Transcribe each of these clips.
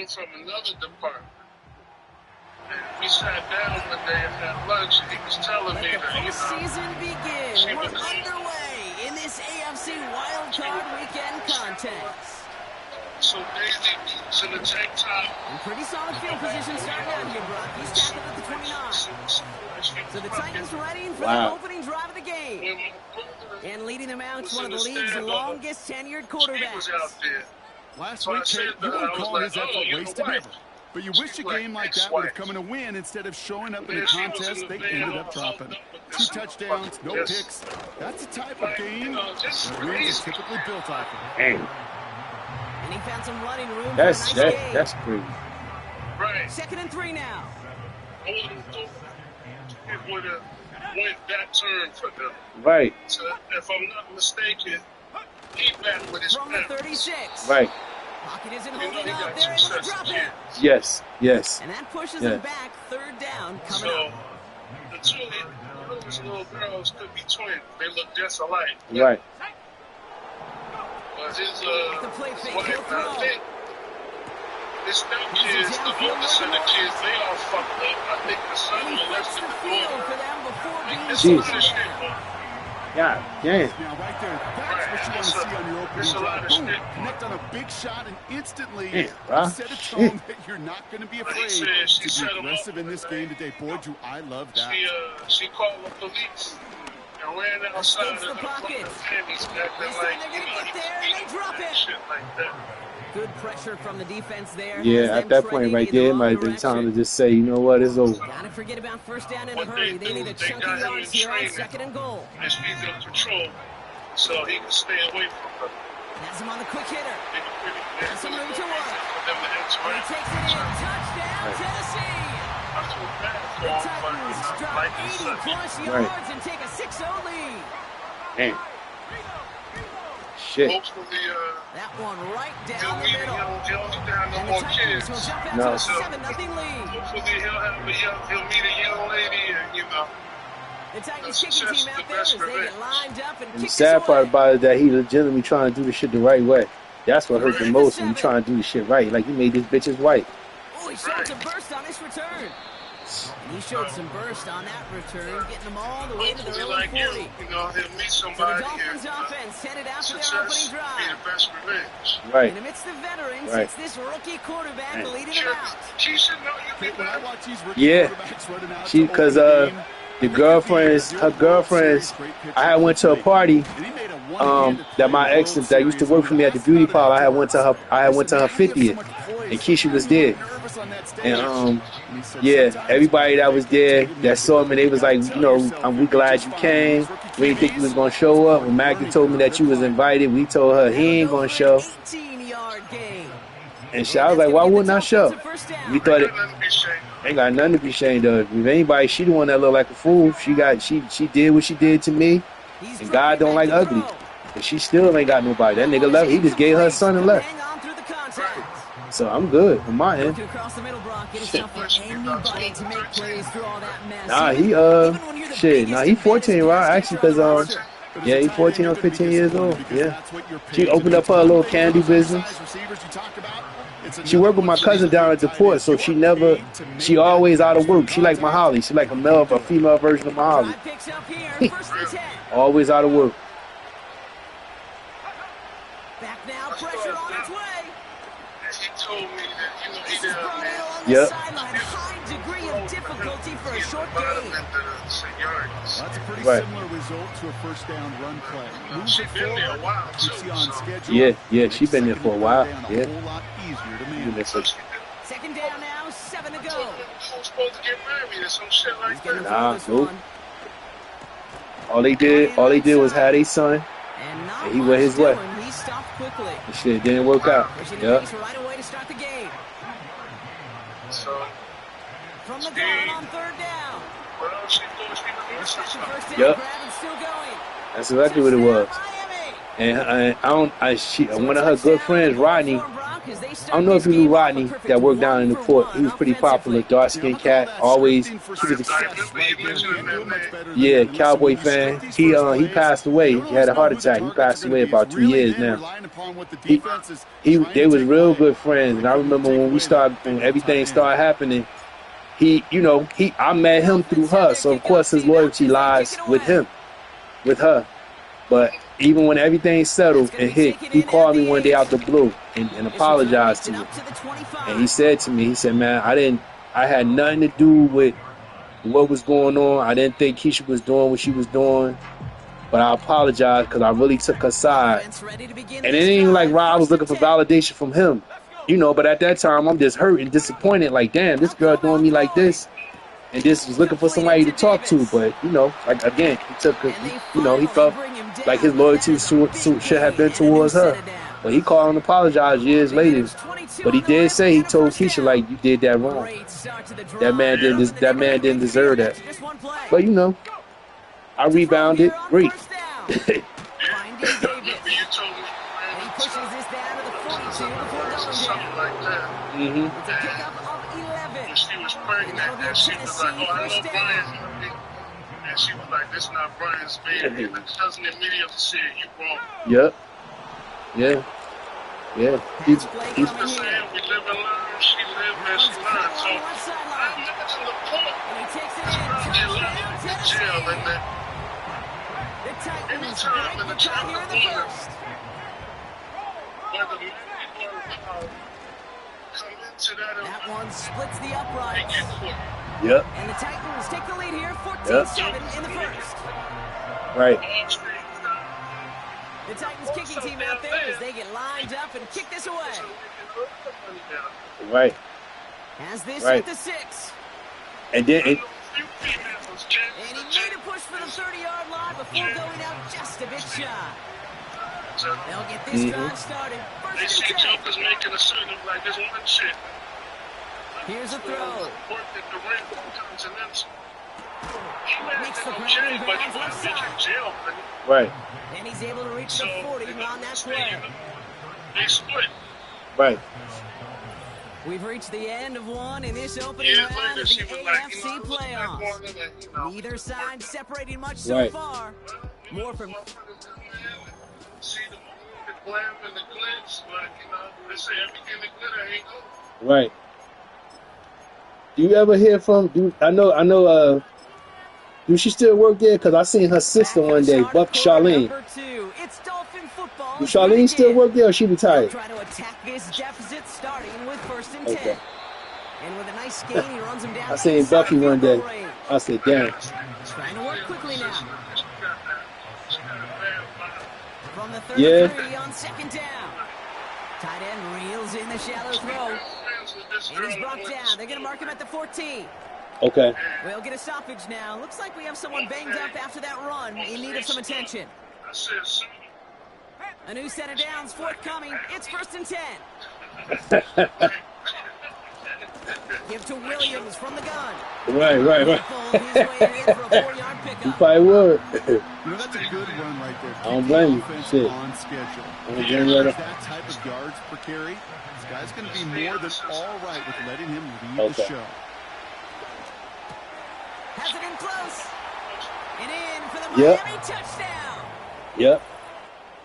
came from another department. And we sat down one day and had lunch, and he was telling me that, you know, season begins. We're underway in this AFC wildcard weekend contest. So Daisy is in the tank top. And pretty solid field position starting out here, Brock. He's tackled at the 29. So the Titans ready for the opening drive of the game. And leading them out, one of the league's longest tenured quarterbacks. Last week, Kate, you would call his effort wasted ever. But you wish a game like that would have come in a win instead of showing up in a contest they ended up dropping. 2 touchdowns, no picks. That's the type of game that wins is typically built off of. And he found some running room. That's crazy. Right. 2nd and 3 now. It would have went that turn for them. Right. So if I'm not mistaken, he back with his from the 36. Right. Pocket isn't holding up. They're able to drop it. Yes. And that pushes him back. 3rd down coming up. The two of these little girls could be twins. They look just alike. Right. But his wife, I think, his stepkids, the oldest of the kids, they all fucked up. I think the son molested the daughter. Jesus. Yeah, yeah. Now, right there, that's what you want to see on your opening drive. Boom, connect on a big shot and instantly set a tone that you're not going to be afraid to be aggressive in this game today. Boy, do I love that. She called the police and ran outside of the pocket. He's acting like, you know, he's shit like that. Good pressure from the defense there. Yeah, at that point right there, it might have been time to just say, you know what, it's over. Gotta forget about 1st down in a hurry. They need a chunky yards here on 2nd and goal. He's in control, so he can stay away from her. Has him on the quick hitter. Has some room to work. And he takes it in. Touchdown, Tennessee. The Titans drop 80-plus yards and take a 6-0 lead. Man. Shit. Hopefully, that one right down the middle. He'll down no more kids. No. So, hopefully he'll meet a young lady and, you know. The Titans kicking team out there as they get lined up and the sad part about it is that he legitimately trying to do the shit the right way. That's what hurt the most when you trying to do the shit right. Like, he made this bitch his wife. Oh, he showed some burst on his return. And he showed some burst on that return, getting them all the way to the early 40. You know, he'll meet somebody so the Dolphins offense headed out for their opening drive. Be the best revenge. Right. And amidst the veterans, it's this rookie quarterback leading them out. She should know you can watch these rookie quarterbacks running out. Because her girlfriends, I had went to a party that my ex that used to work for me at the beauty parlor. I had went to her 50th, and Keisha was there. And everybody that was there that saw me, they was like, you know, we glad you came. We didn't think you was gonna show up. When Maggie told me that you was invited, we told her he ain't gonna show. And I was like, why wouldn't I show? We thought it ain't got nothing to be ashamed of. If anybody, she the one that looked like a fool. She did what she did to me, and God don't like ugly. And she still ain't got nobody. That nigga left. He just gave her son and left. So I'm good on my end. Nah, he 14, right? Actually, cause he 14 or 15 years old. Yeah, she opened up her little candy business. She worked with my cousin down at the port, so she always out of work. She like Mahali. She like a female version of Mahali. Always out of work. Back now, pressure on its way. He told me that, you know, he did high degree of difficulty for a short game. That's a pretty similar result to a 1st down run play. She's been there a while, too. Yeah, she's been there for a while. Yeah. 2nd down now, 7 to go. Supposed to get married or some shit like that. Nah, nope. All they did was have a son, and he went his way. He stopped quickly. The shit didn't work out. Yeah. Right away to start the game. So, from the gun on 3rd down. Well, she thought she was yep. That's exactly what it was. And one of her good friends, Rodney, I don't know if you knew Rodney that worked down in the port. He was pretty popular, dark-skinned cat. Always, he was a Cowboy fan. He passed away. He had a heart attack. He passed away about 2 years now. They was real good friends. And I remember when everything started happening, I met him through her. So of course his loyalty lies with her. But even when everything settled and hit, he called me one day out the blue and apologized to me. And he said to me, man, I had nothing to do with what was going on. I didn't think Keisha was doing what she was doing. But I apologize because I really took her side. And it ain't like Rob was looking for validation from him. But at that time, I'm just hurt and disappointed. Like, damn, this girl doing me like this. And this was looking for somebody to talk to. But, like, again, he took her, he felt like his loyalty should have been towards her. But he called and apologized years later. But he did say, he told Keisha, like, you did that wrong. That man didn't deserve that. But, I rebounded. Great. Mm-hmm. She was pregnant and she was like, oh, I know Brian. And she was like, this not Brian's baby. And the cousin immediately said, you wrong. Yep. Yeah. He's the saying, we live and learn, she lived and she learned. So I imagine the point. They learned in jail and then anytime in the chapter one, where the men come into that one splits the uprights. Yep. And the Titans take the lead here, 14-7 in the first. Right. The Titans kicking team out there as they get lined up and kick this away. Right. As this at the 6. And then and he made a push for the 30-yard line before going out just a bit shy. They'll get this drive started. They see jokers making a certain like this one shit. Here's a throw. Makes the ground and grabs left side. Right. And he's able to reach the 40 on that play. They split. Right. We've reached the end of one in this opening round of the AFC playoffs. Neither side separating much so far. More from... See the glam and the glitz, but they say everything that glitter ain't gold. Right. Do you ever hear from? I know. Do she still work there? Because I seen her sister one day, Buck Charlene. Do Charlene still work there, or she retired? Try to attack this deficit, starting with 1st and 10. And with a nice gain, he runs him down. I seen Bucky one day. I said, damn. Trying to work quickly now. From the 33 on 2nd down. Tight end reels in the shallow throw. And he's brought down. They're going to mark him at the 14. Okay. We'll get a stoppage now. Looks like we have someone banged up after that run in need of some attention. A new set of downs forthcoming. It's 1st and 10. Give to Williams from the gun. Right. He probably would. That's a good run right there. I don't blame you. Shit. On schedule. That type of yards per carry, this guy's going to be more than all right with letting him lead the show. Has it in close. And in for the Miami touchdown. Yep.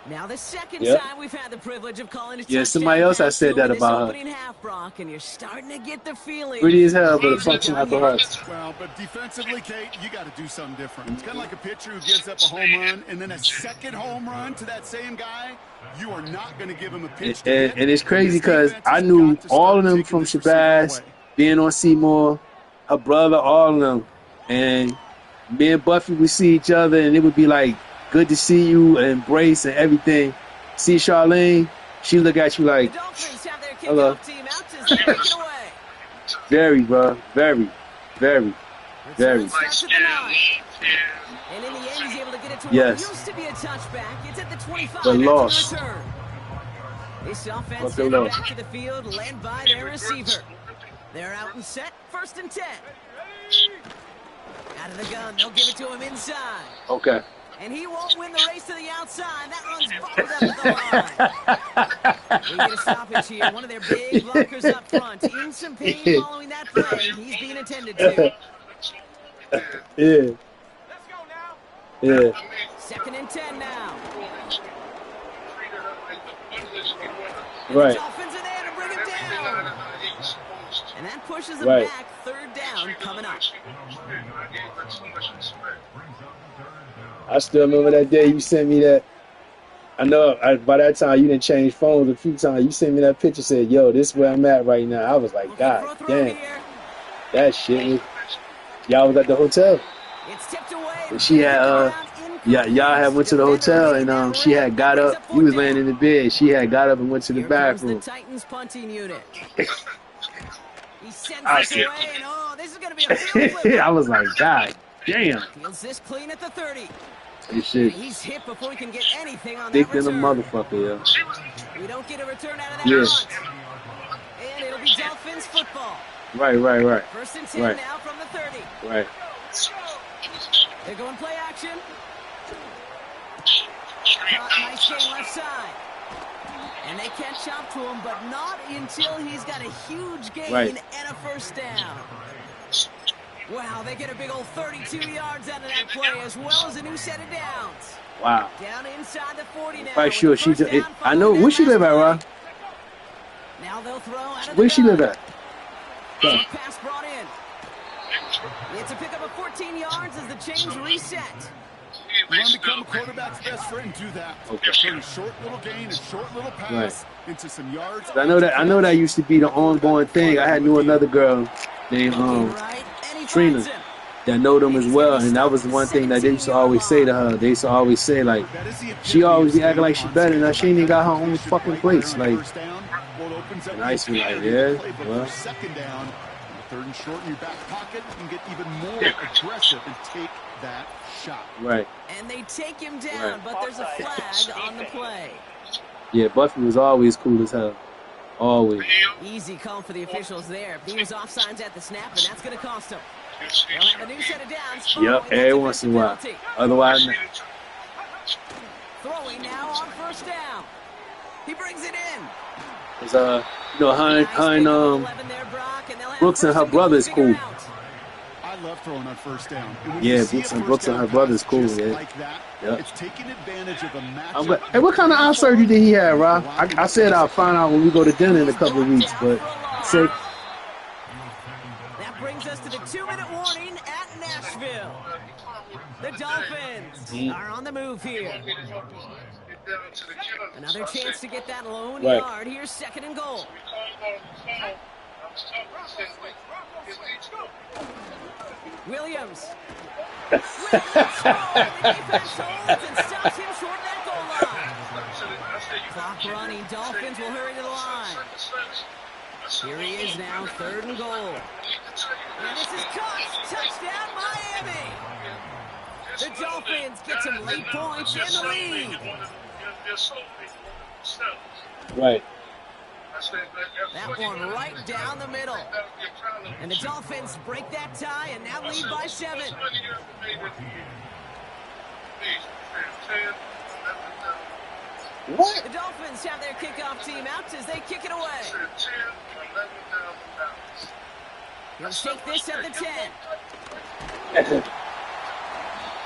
Now the second time we've had the privilege of calling a touchdown. Somebody else has said that about her. Half, Brock, and you're starting to get the feeling. Pretty as hell, but a function at the heart. Well, but defensively, Kate, you got to do something different. It's kind of like a pitcher who gives up a home run and then a second home run to that same guy. You are not going to give him a pitch. And it's crazy because I knew all of them from Shabazz, being on Seymour, her brother, all of them. And me and Buffy would see each other, and it would be like, good to see you, and embrace and everything. See Charlene, she look at you like, hello. Very, bro. Very. And in the end, he's able to get it to what used to be a touchback. It's at the 25. The loss. This offense headed back to the field, led by their receiver. They're out and set, 1st and 10. Out of the gun, they'll give it to him inside. Okay. And he won't win the race to the outside. That one's bobbled up at the line. We get a stoppage here. One of their big blockers up front. In some pain following that play. He's being attended to. Yeah. Yeah. 2nd and 10 now. Right. The Dolphins are there to bring him down. And that pushes him Right. back. 3rd down coming up. I still remember that day you sent me that. I know by that time you didn't change phones a few times. You sent me that picture, said, "Yo, this is where I'm at right now." I was like, God damn, that shit was. Y'all was at the hotel. It's tipped away. And she had y'all had went to the hotel and she had got up. You was laying in the bed. She had got up and went to the bathroom. The Titans punting unit. He sends it away, and this is going to be a field flip. I was like, God damn. Feels this clean at the 30. This shit. He's hit before he can get anything on Thick that than a return. motherfucker, yo. We don't get a return out of that Yes. punt. And it'll be Dolphins football. Right. 1st and 10 Right. now from the 30. Right. They're going play action. Nice game left side. And they catch up to him, but not until he's got a huge gain Right. and a 1st down. Wow, they get a big old 32 yards out of that play, as well as a new set of downs. Wow. Down inside the 40 now. Quite sure she's. First down I know following where she that live at, last Rob. play. Now they'll throw out of Where the she gun. live at? Pass brought in. It's a pickup of 14 yards as the chains reset. You want to become a quarterback's best friend, do that. Okay. Turn a short little gain, a short little pass into some yards. I know that used to be the ongoing thing. I knew another girl named Right, and he Trina finds him. that know them as well, and that was the one thing that they used to always say to her. They used to always say, like, she always be acting like she better than her. She ain't even got her own fucking place. Like, and I used to be like, yeah, well. 2nd down, 3rd and short in your back pocket, you can get even more aggressive and take that shot. Right. And they take him down, but there's a flag on the play. Yeah, Buffy was always cool as hell. Always. Easy call for the officials there. He was offsides at the snap, and that's going to cost him. They'll have a new set of downs. Yep, every once in a while. Otherwise, not. Throwing now on 1st down. He brings it in. Cause, you know, her and Brooks and her brother is cool. I love throwing on 1st down. Yeah, Brooks and her brother is cool, yeah. Like that, Yep. it's taking advantage of a matchup. Hey, what kind of eye surgery did he have, Rob? I said I'll find out when we go to dinner in a couple of weeks, but say. That brings us to the 2-minute warning at Nashville. The Dolphins are on the move here. Another chance to get that lone yard. Here's 2nd and goal. Williams. The defense holds and stops him short of that goal line. Clock running. Dolphins will hurry to the line. Here he is now, 3rd and goal. And this is caught. Touchdown, Miami. The Dolphins get some late points in the lead. Right. That one right down the middle. And the Dolphins break that tie and now lead by 7. What? The Dolphins have their kickoff team out as they kick it away. He'll take this at the 10.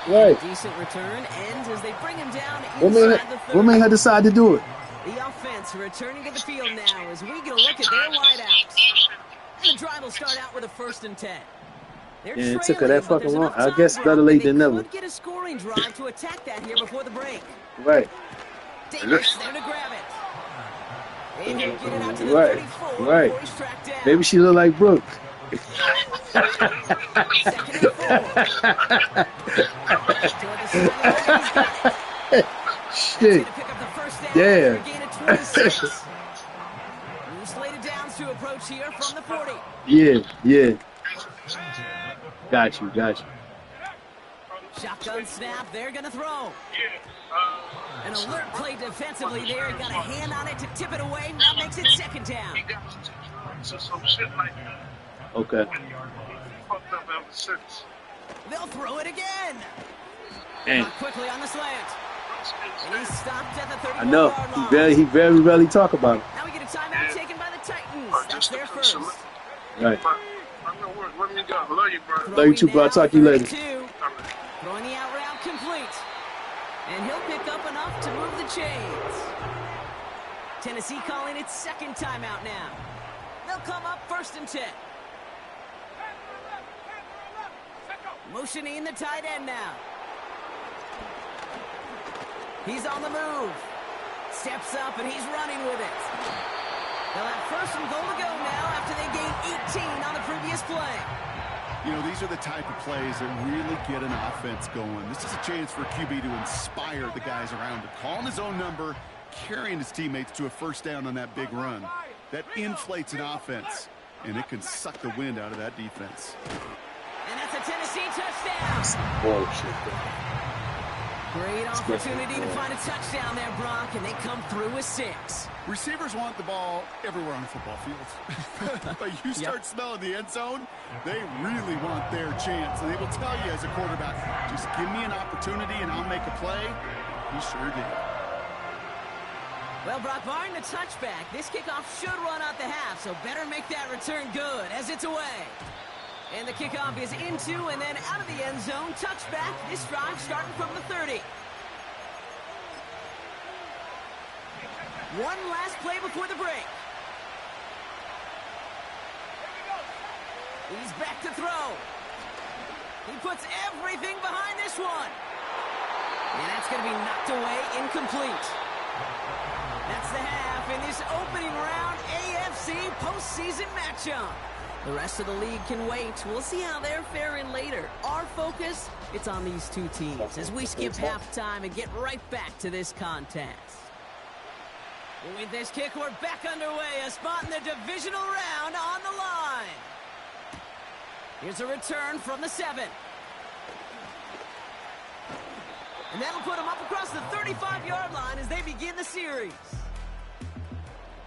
Right. Decent return ends as they bring him down What inside the 30. made her decide to do it? The offense returning to the field now as we get a look at their wideouts. And the drive will start out with a 1st and 10. They're Yeah, it took her trailing, that but fucking there's long. enough I time guess for better them late that than they never. could get a scoring drive to attack that here before the break. Right. Davis there to grab it. And he'll get it out to the Right. 34 Right. before he's tracked down. Maybe she look like Brooks. 2nd and 4. Toward the sideline, he's got it. Shit. He's gonna pick up the 1st down. Yeah. For a gain of 26. New slated downs to approach here from the 40. Yeah. Got you. Shotgun snap, they're going to throw. An alert play defensively there. Got a hand on it to tip it away. Now makes it 2nd down. Okay. They'll throw it again. And quickly on the slant. And he's stopped at the 34-yard line. I know he very rarely talk about it. Now we get a timeout taken by the Titans. That's their first. Right. What do you got? Love you, bro. Love you too, bro. I'll talk to you later. Throwing the out route complete. And he'll pick up enough to move the chains. Tennessee calling its second timeout now. They'll come up 1st and 10. Motioning the tight end now. He's on the move. Steps up and he's running with it. They'll have 1st and goal to go now after they gained 18 on the previous play. You know, these are the type of plays that really get an offense going. This is a chance for QB to inspire the guys around him. Calling his own number, carrying his teammates to a 1st down on that big run. That inflates an offense, and it can suck the wind out of that defense. And that's a Tennessee touchdown. Bullshit. Great opportunity to find a touchdown there, Brock, and they come through with 6. Receivers want the ball everywhere on the football field. But you start smelling the end zone, they really want their chance. And they will tell you as a quarterback, just give me an opportunity and I'll make a play. He sure did. Well, Brock, barring the touchback, this kickoff should run out the half, so better make that return good as it's away. And the kickoff is into and then out of the end zone. Touchback. This drive starting from the 30. One last play before the break. He's back to throw. He puts everything behind this one. And that's going to be knocked away, incomplete. That's the half in this opening round AFC postseason matchup. The rest of the league can wait. We'll see how they're faring later. Our focus, it's on these two teams as we skip halftime and get right back to this contest. With this kick, we're back underway. A spot in the divisional round on the line. Here's a return from the 7. And that'll put them up across the 35-yard line as they begin the series.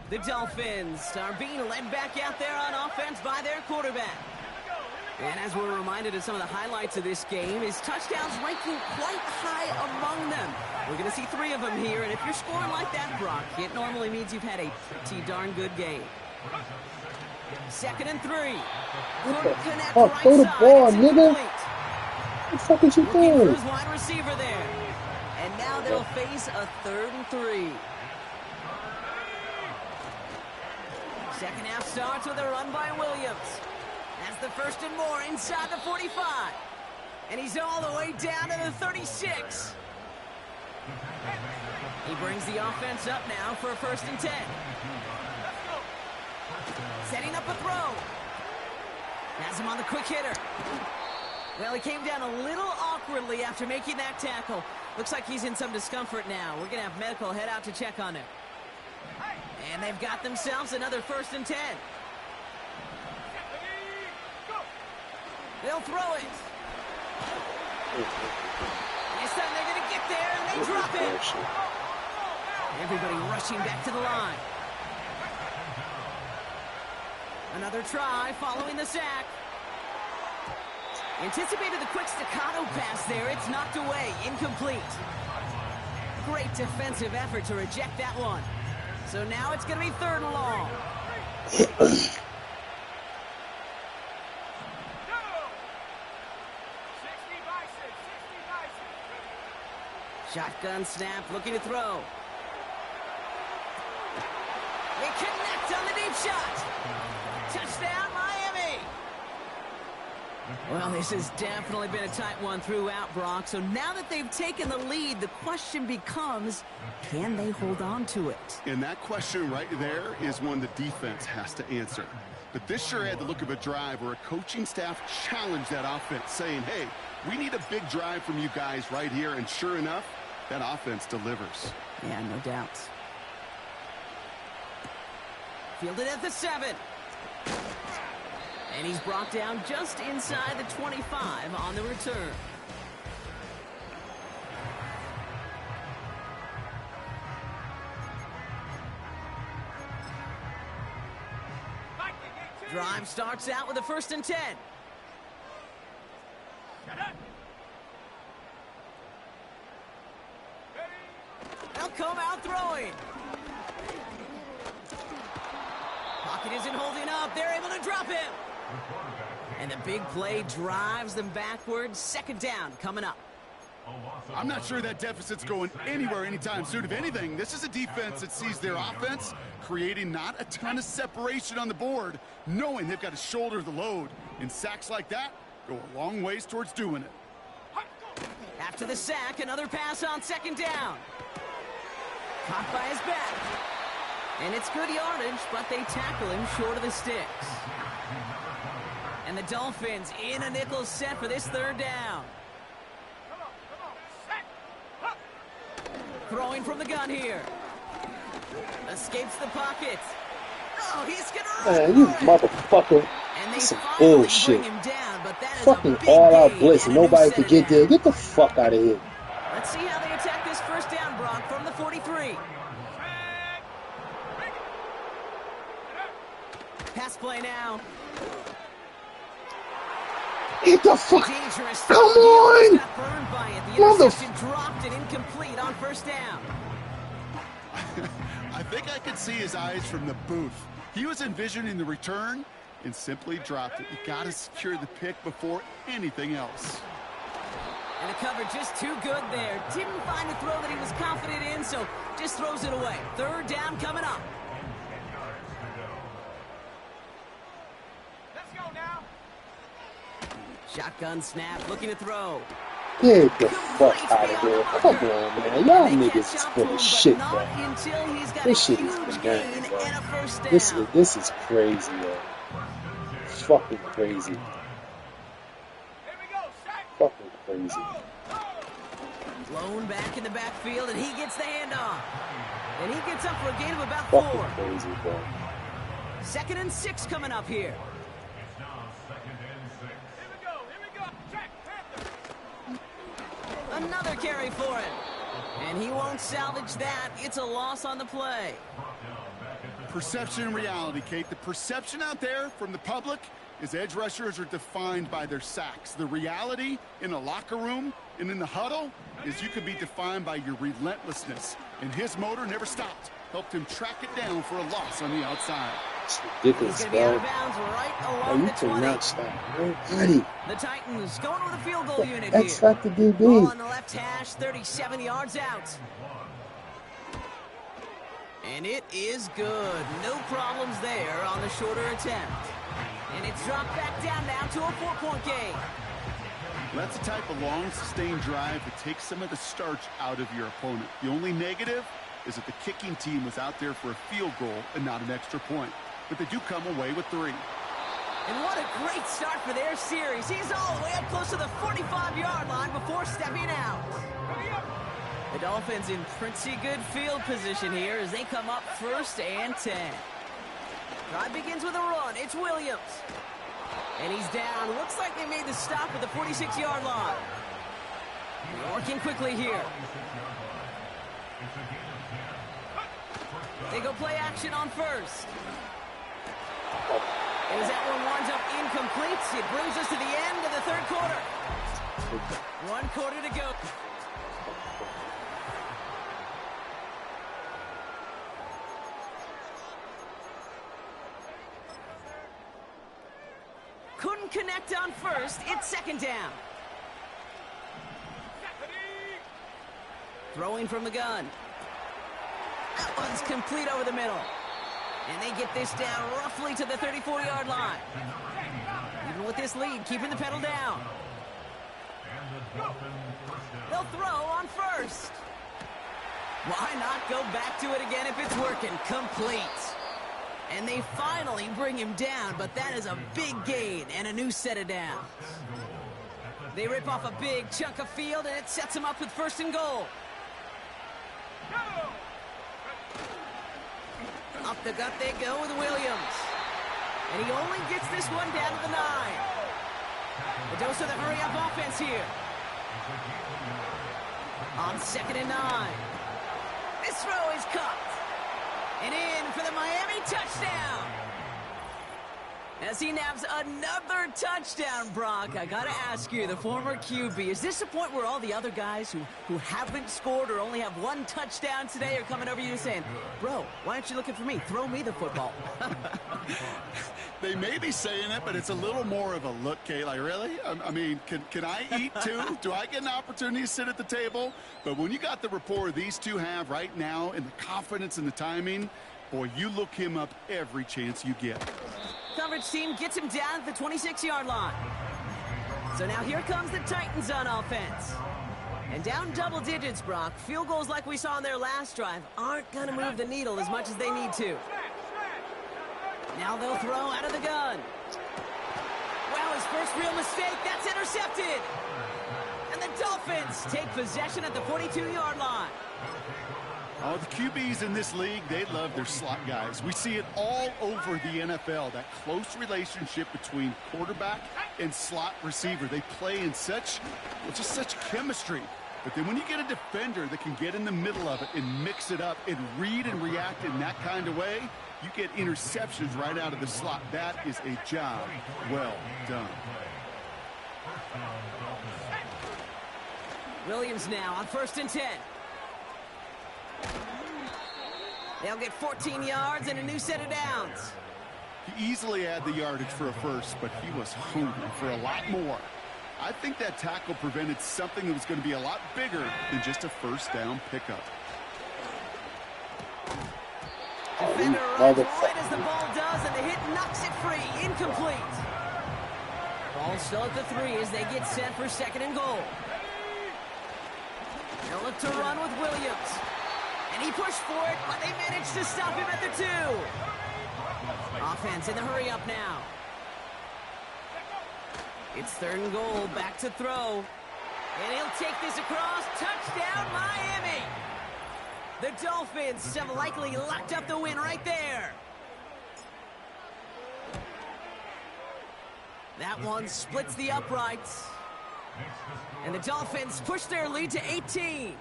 The Dolphins are being led back out there on offense by their quarterback. And as we're reminded of some of the highlights of this game, his touchdowns ranking quite high among them. We're going to see 3 of them here, and if you're scoring like that, Brock, it normally means you've had a pretty darn good game. 2nd and 3. Couldn't connect right throw the side. ball, It's nigga. incomplete. What the fuck is you Looking doing? for his wide receiver there. And now they'll face a 3rd and 3. Second half starts with a run by Williams. That's the 1st and more inside the 45. And he's all the way down to the 36. He brings the offense up now for a 1st and 10. Setting up a throw. Has him on the quick hitter. Well, he came down a little awkwardly after making that tackle. Looks like he's in some discomfort now. We're going to have medical head out to check on him. And they've got themselves another 1st and 10. They'll throw it. This time they're going to get there, and they drop it. Everybody rushing back to the line. Another try following the sack. Anticipated the quick staccato pass there. It's knocked away. Incomplete. Great defensive effort to reject that one. So now it's going to be 3rd and long. Shotgun snap, looking to throw. They connect on the deep shot. Touchdown, Miami. Well, this has definitely been a tight one throughout, Brock. So now that they've taken the lead, the question becomes, can they hold on to it? And that question right there is one the defense has to answer. But this sure had the look of a drive where a coaching staff challenged that offense, saying, hey, we need a big drive from you guys right here. And sure enough, that offense delivers. Yeah, no doubt. Fielded at the 7. And he's brought down just inside the 25 on the return. Drive starts out with a 1st and 10. throwing. Pocket isn't holding up. They're able to drop him. And the big play drives them backwards. Second down coming up. I'm not sure that deficit's going anywhere anytime soon. If anything, this is a defense that sees their offense creating not a ton of separation on the board, knowing they've got to shoulder the load. And sacks like that go a long ways towards doing it. After the sack, another pass on second down. Caught by his back. And it's good yardage, but they tackle him short of the sticks. And the Dolphins in a nickel set for this third down. Throwing from the gun here. Escapes the pocket. Oh, he's gonna run. Man, you motherfucker. That's some bullshit. Fucking all-out blitz. Nobody could get there. Get the fuck out of here. Let's see how they attack this first down, Brock, from the 43. Pass play now. Get the fuck. Come on. Motherfucker. Dropped it incomplete on first down. I think I could see his eyes from the booth. He was envisioning the return and simply dropped it. You got to secure the pick before anything else. And the cover just too good there. Didn't find a throw that he was confident in, so just throws it away. Third down coming up. Let's go now. Shotgun snap, looking to throw. Get the fuck out of here. Come on, man. Y'all niggas is full of shit, man. This shit is bananas, bro. This is crazy, yo. Fucking crazy. Fucking crazy. Blown back in the backfield, and he gets the handoff. And he gets up for a gain of about fucking 4. Crazy, bro. 2nd and 6 coming up here. Another carry for him. And he won't salvage that. It's a loss on the play. Perception and reality, Kate. The perception out there from the public is edge rushers are defined by their sacks. The reality in a locker room and in the huddle is you could be defined by your relentlessness. And his motor never stopped. Helped him track it down for a loss on the outside. It's ridiculous, bro. Right along you the 20. cannot stop nobody. The Titans going with a field goal unit X here. Factor DB. Ball on the left hash, 37 yards out. And it is good. No problems there on the shorter attempt. And it's dropped back down now to a 4-point game. That's the type of long, sustained drive that takes some of the starch out of your opponent. The only negative is that the kicking team was out there for a field goal and not an extra point. But they do come away with 3. And what a great start for their series. He's all the way up close to the 45-yard line before stepping out. The Dolphins in pretty good field position here as they come up 1st and 10. Drive begins with a run. It's Williams. And he's down. Looks like they made the stop at the 46-yard line. Working quickly here. They go play action on 1st. And as that one winds up incomplete, it brings us to the end of the 3rd quarter. 1 quarter to go. Couldn't connect on 1st. It's 2nd down. Throwing from the gun. That one's complete over the middle. And they get this down roughly to the 34-yard line. Even with this lead, keeping the pedal down. They'll throw on 1st. Why not go back to it again if it's working? Complete. And they finally bring him down, but that is a big gain and a new set of downs. They rip off a big chunk of field, and it sets them up with 1st and goal. Up the gut they go with Williams. And he only gets this one down to the 9. A dose of the hurry-up offense here. On 2nd and 9. This throw is caught. And in for the Miami touchdown. As he naps another touchdown, Brock. I gotta ask you, the former QB, is this the point where all the other guys who haven't scored or only have one touchdown today are coming over you saying, bro, why aren't you looking for me? Throw me the football. They may be saying it, but it's a little more of a look, Kay. Like, really? I mean, can I eat too? Do I get an opportunity to sit at the table? But when you got the rapport these two have right now and the confidence and the timing, boy, you look him up every chance you get. Coverage team gets him down at the 26-yard line. So now here comes the Titans on offense. And down double digits, Brock. Field goals like we saw in their last drive aren't going to move the needle as much as they need to. Now they'll throw out of the gun. Wow, his first real mistake. That's intercepted. And the Dolphins take possession at the 42-yard line. Oh, the QBs in this league, they love their slot guys. We see it all over the NFL, that close relationship between quarterback and slot receiver. They play in such chemistry. But then when you get a defender that can get in the middle of it and mix it up and read and react in that kind of way, you get interceptions right out of the slot. That is a job well done. Williams now on 1st and 10. They'll get 14 yards and a new set of downs. He easily had the yardage for a first, but he was hungry for a lot more. I think that tackle prevented something that was going to be a lot bigger than just a first down pickup. Defender runs right as the ball does, and the hit knocks it free. Incomplete. Ball still at the 3 as they get set for 2nd and goal. They'll look to run with Williams. And he pushed for it, but they managed to stop him at the 2. Offense in the hurry up now. It's 3rd and goal, back to throw. And he'll take this across. Touchdown, Miami. The Dolphins have likely locked up the win right there. That one splits the uprights. And the Dolphins push their lead to 18.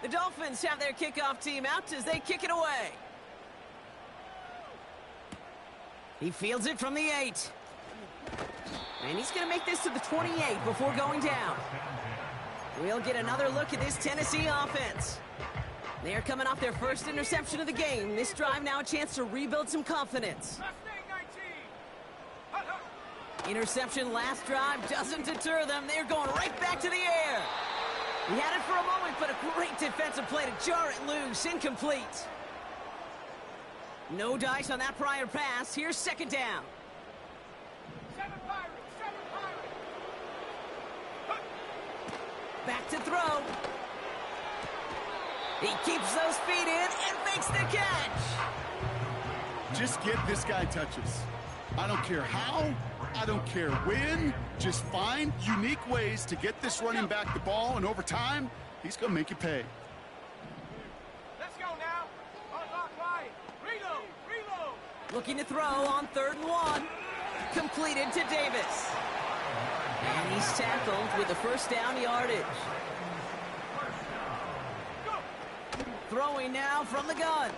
The Dolphins have their kickoff team out as they kick it away. He fields it from the 8. And he's going to make this to the 28 before going down. We'll get another look at this Tennessee offense. They're coming off their first interception of the game. This drive now a chance to rebuild some confidence. Interception last drive doesn't deter them. They're going right back to the air. He had it for a moment, but a great defensive play to jar it loose. Incomplete. No dice on that prior pass. Here's 2nd down. Back to throw. He keeps those feet in and makes the catch. Just get this guy touches. I don't care how, I don't care when. Just find unique ways to get this running back the ball, and over time, he's going to make you pay. Let's go now. Unlock right. Reload. Looking to throw on 3rd and 1. Completed to Davis. And he's tackled with the first down yardage. Throwing now from the gun.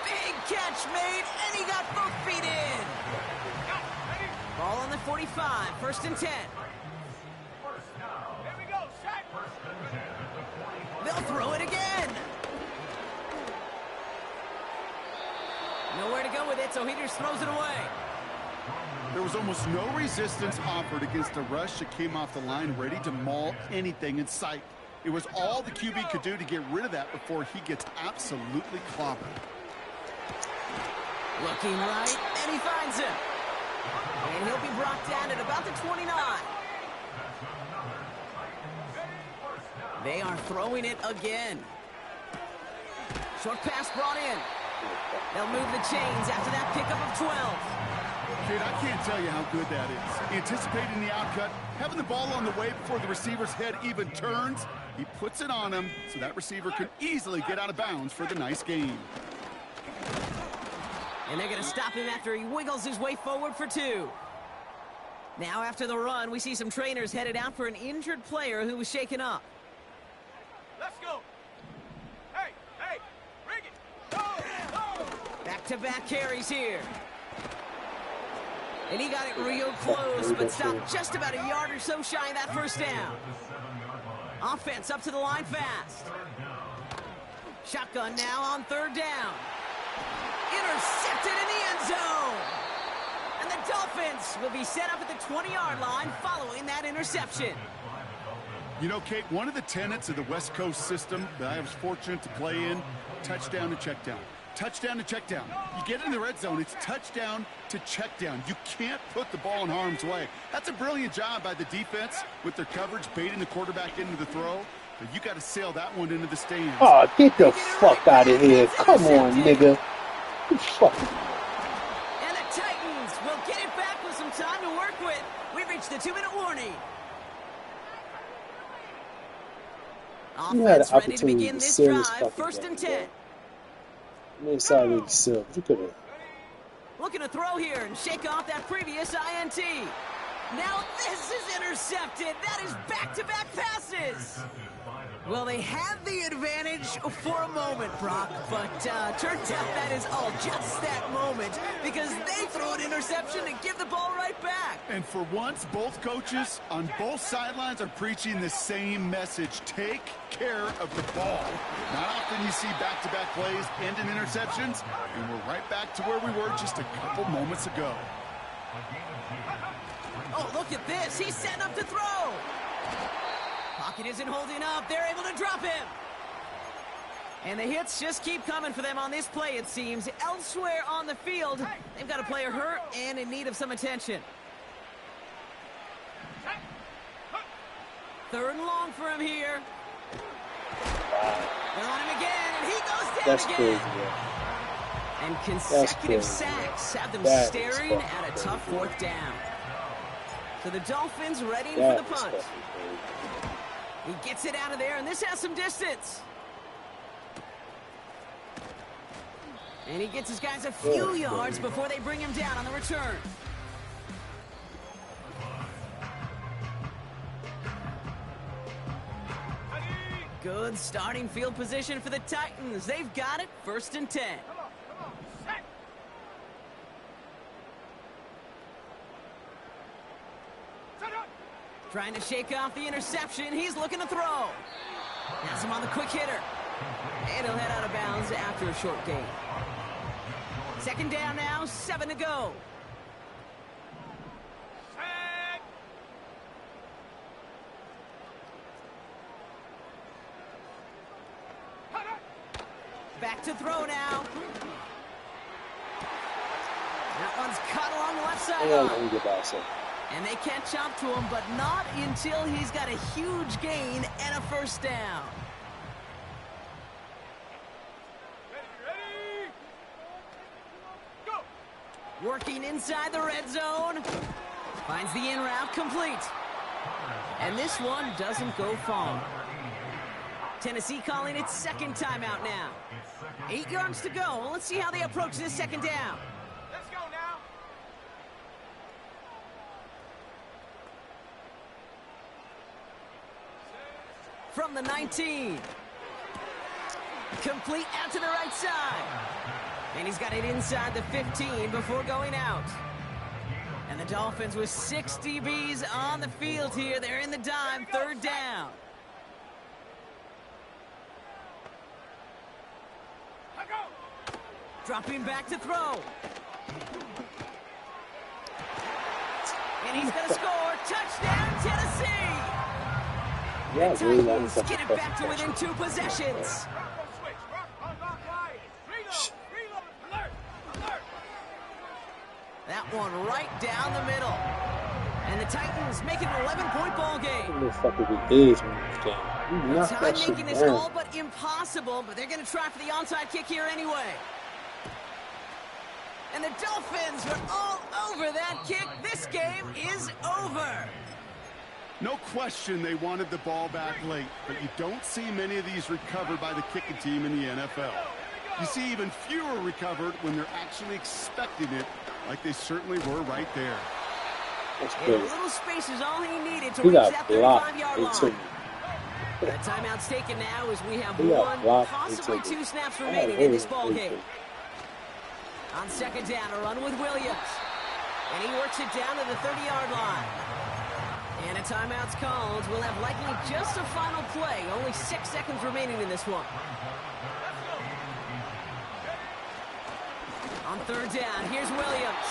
Big catch made, and he got both feet in. Ball on the 45, 1st and 10. Here we go, set. They'll throw it again. Nowhere to go with it, so he just throws it away. There was almost no resistance offered against a rush that came off the line ready to maul anything in sight. It was all the QB could do to get rid of that before he gets absolutely clobbered. Looking right, and he finds him. And he'll be brought down at about the 29. They are throwing it again. Short pass brought in. They'll move the chains after that pickup of 12. Kid, I can't tell you how good that is. Anticipating the outcut, having the ball on the way before the receiver's head even turns, he puts it on him so that receiver can easily get out of bounds for the nice gain. And they're going to stop him after he wiggles his way forward for 2. Now after the run, we see some trainers headed out for an injured player who was shaken up. Let's go. Back-to-back carries here. And he got it real close, but stopped just about a yard or so shy of that first down. Offense up to the line fast. Shotgun now on third down. Intercepted in the end zone. And the Dolphins will be set up at the 20-yard line following that interception. You know, Kate, one of the tenets of the West Coast system that I was fortunate to play in, touchdown to check down. Touchdown to check down. You get in the red zone, it's touchdown to check down. You can't put the ball in harm's way. That's a brilliant job by the defense with their coverage, baiting the quarterback into the throw. But you got to sail that one into the stands. Oh, get the fuck out of here. Come on, nigga. Fuck. And the Titans will get it back with some time to work with. We've reached the 2-minute warning. You had an Offense ready to opportunity begin to this seal this drive. fucking First game, and bro. 10. I mean, sorry to seal. You could have. Looking to throw here and shake off that previous INT. Now this is intercepted. That is back-to-back passes. Well, they had the advantage for a moment, Brock, but turns out that is all just that moment because they throw an interception and give the ball right back. And for once, both coaches on both sidelines are preaching the same message. Take care of the ball. Not often you see back-to-back plays end in interceptions, and we're right back to where we were just a couple moments ago. Oh, look at this. He's setting up to throw. Pocket isn't holding up. They're able to drop him. And the hits just keep coming for them on this play, it seems. Elsewhere on the field, they've got a player hurt and in need of some attention. Third and long for him here. They're on him again, and he goes down That's again. crazy, yeah. And consecutive That's crazy. sacks have them That is staring fucking at a crazy. tough fourth down. So the Dolphins ready That for the is punt. fucking crazy. He gets it out of there, and this has some distance. And he gets his guys a few yards before they bring him down on the return. Good starting field position for the Titans. They've got it, first and 10. Trying to shake off the interception. He's looking to throw. Has him on the quick hitter. And he'll head out of bounds after a short gain. Second down now, 7 to go. Back to throw now. That one's cut along the left sideline. And they catch up to him, but not until he's got a huge gain and a first down. Ready? Go! Working inside the red zone. Finds the in route complete. And this one doesn't go far. Tennessee calling its second timeout now. 8 yards to go. Let's see how they approach this second down. Let's go now. From the 19. Complete out to the right side. And he's got it inside the 15 before going out. And the Dolphins with 6 DBs on the field here. They're in the dime, third down. Dropping back to throw. And he's going to score. Touchdown, Tennessee. Yeah, The really Titans nice. get it back to within 2 possessions. Switch. Unlock line. Reload. Alert. Alert. That one right down the middle. And the Titans make it an 11-point ball game. What the fuck did we do from this game? We knocked Time that shit making this down. all but impossible, but they're going to try for the onside kick here anyway. And the Dolphins were all over that kick. This game is over. No question they wanted the ball back late, but you don't see many of these recovered by the kicking team in the NFL. You see even fewer recovered when they're actually expecting it, like they certainly were right there. That's And a crazy. little space is all he needed to He reach got that blocked 35-yard into line. The timeout's taken now as we have He got one, blocked possibly into 2 snaps I remaining heard in this it. ball game. On second down, a run with Williams. And he works it down to the 30-yard line. And a timeout's called. We'll have likely just a final play. Only 6 seconds remaining in this one. On third down, here's Williams.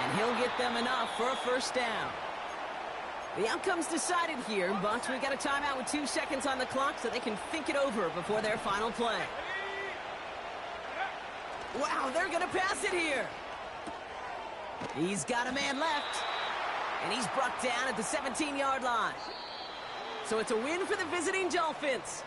And he'll get them enough for a first down. The outcome's decided here, but we got a timeout with 2 seconds on the clock so they can think it over before their final play. Wow, they're going to pass it here. He's got a man left. And he's brought down at the 17-yard line. So it's a win for the visiting Dolphins.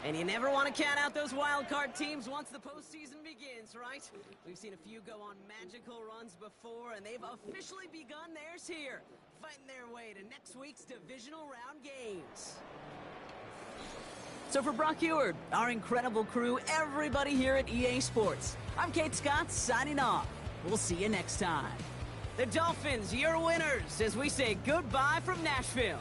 And you never want to count out those wild card teams once the postseason begins, right? We've seen a few go on magical runs before, and they've officially begun theirs here, fighting their way to next week's divisional round games. So for Brock Eward, our incredible crew, everybody here at EA Sports, I'm Kate Scott signing off. We'll see you next time. The Dolphins, your winners, as we say goodbye from Nashville.